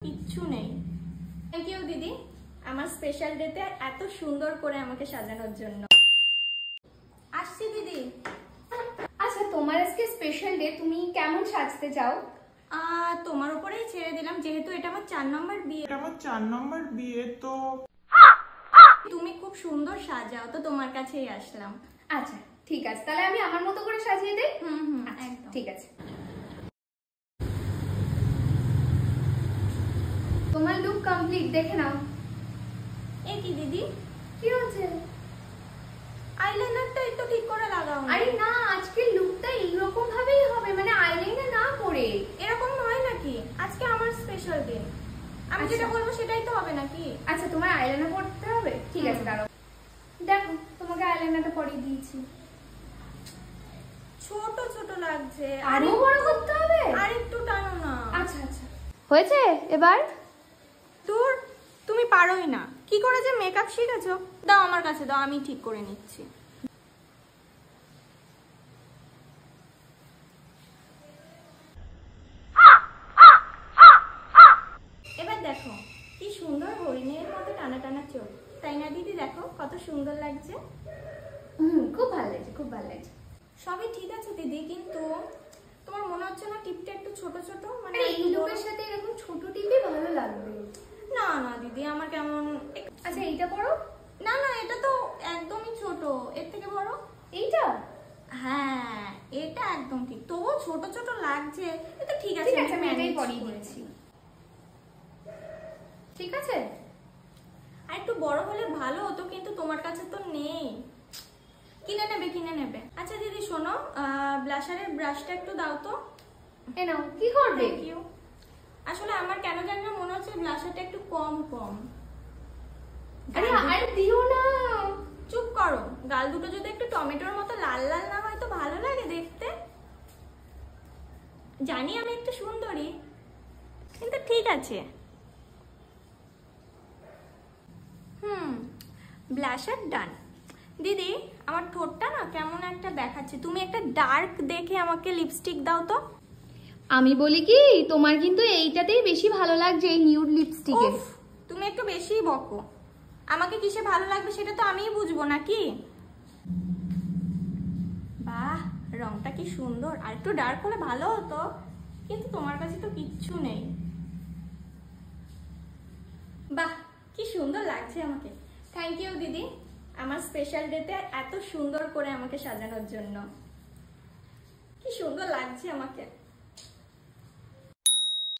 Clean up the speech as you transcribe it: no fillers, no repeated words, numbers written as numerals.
কিচ্ছু নেই। Thank you দিদি, আমার স্পেশাল ডেতে এত সুন্দর করে আমাকে সাজানোর জন্য। আসছি দিদি। আচ্ছা, তোমার আজকে স্পেশাল ডে, তুমি কেমন সাজতে চাও? তোমার উপরেই ছেড়ে দিলাম, যেহেতু এটা আমার 4 নম্বর বিয়ে। তো তুমি খুব সুন্দর সাজাও, তো তোমার কাছেই আসলাম। আচ্ছা ঠিক আছে, তাহলে আমি আমার মতো করে সাজিয়ে দেই। একদম ঠিক আছে। তোমার লুক কমপ্লিট, দেখে নাও। এ কি দিদি, কি হচ্ছে? আইলাইনারটা একটু ঠিক করে লাগাও। আরে না, আজকে লুকটা এইরকম ভাবেই হবে, মানে আইলাইনার না করে। এরকম হয় নাকি? আজকে আমার স্পেশাল ডে, আমি যেটা বলবো সেটাই তো হবে নাকি? আচ্ছা, তোমার আইলাইনার পরতে হবে? ঠিক আছে, দাঁড়াও, দেখো তোমাকে আইলাইনারটা পরিয়ে দিয়েছি। ছোট ছোট লাগছে, আরো বড় করতে হবে। আর একটু টানো না। আচ্ছা আচ্ছা, হয়েছে এবার? তোর তুমি পারোই না, কি করে যে মেকআপ শিখেছো? দাও আমার কাছে দাও, আমি ঠিক করে নিচ্ছি। এবার দেখো কি সুন্দর হরিণের মতো টানা টানা চোখ, তাই না দিদি? দেখো কত সুন্দর লাগছে। খুব ভালো লাগছে, খুব ভালো লাগছে। সবই ঠিক আছে দিদি, কিন্তু তোমার মনে হচ্ছে না টিপটা একটু ছোট ছোট? মানে এই লুকের সাথে এরকম ছোট টিপই ভালো লাগবে। না না দিদি, আমার কেমন। আচ্ছা এইটা পরো। না না, এটা তো একদমই ছোট, এর থেকে বড়। এইটা? হ্যাঁ এটা একদম ঠিক, তবুও ছোট ছোট লাগছে। এটা ঠিক আছে, ঠিক আছে, আমি এটাই ম্যানেজ পরিয়ে করেছি। দিচ্ছি। ঠিক আছে। আর একটু বড় হলে ভালো হতো, কিন্তু তোমার কাছে তো নেই। কিনে নেবে। আচ্ছা দিদি শোনো, ব্লাশারের ব্রাশটা একটু দাও তো। এ নাও। কি করবে? Thank you. আসলে আমার কেন জানি না মনে হচ্ছে ব্লাশারটা একটু কম। আরে আর দিও না। চুপ করো, গাল দুটো যদি একটু টমেটোর মতো লাল লাল না হয় তো ভালো লাগে দেখতে। জানি আমি একটু সুন্দরী, কিন্তু ঠিক আছে। ব্লাশার ডান। দিদি আমার ঠোঁটটা না কেমন একটা দেখাচ্ছে, তুমি একটা ডার্ক দেখে আমাকে লিপস্টিক দাও তো। আমি বলি কি, তোমার কিন্তু এইটাতেই বেশি ভালো লাগছে, এই নিউড লিপস্টিকে। তুমি একটু বেশিই বকো, আমাকে কিসে ভালো লাগবে সেটা তো আমিই বুঝবো নাকি? বাহ, রংটা কি সুন্দর, আর একটু ডার্ক হলে ভালো হতো, কিন্তু তোমার কাছে তো কিচ্ছু নেই। বাহ, কি সুন্দর লাগছে আমাকে। থ্যাংক ইউ দিদি, আমার স্পেশাল ডেতে এত সুন্দর করে আমাকে সাজানোর জন্য। কি সুন্দর লাগছে আমাকে।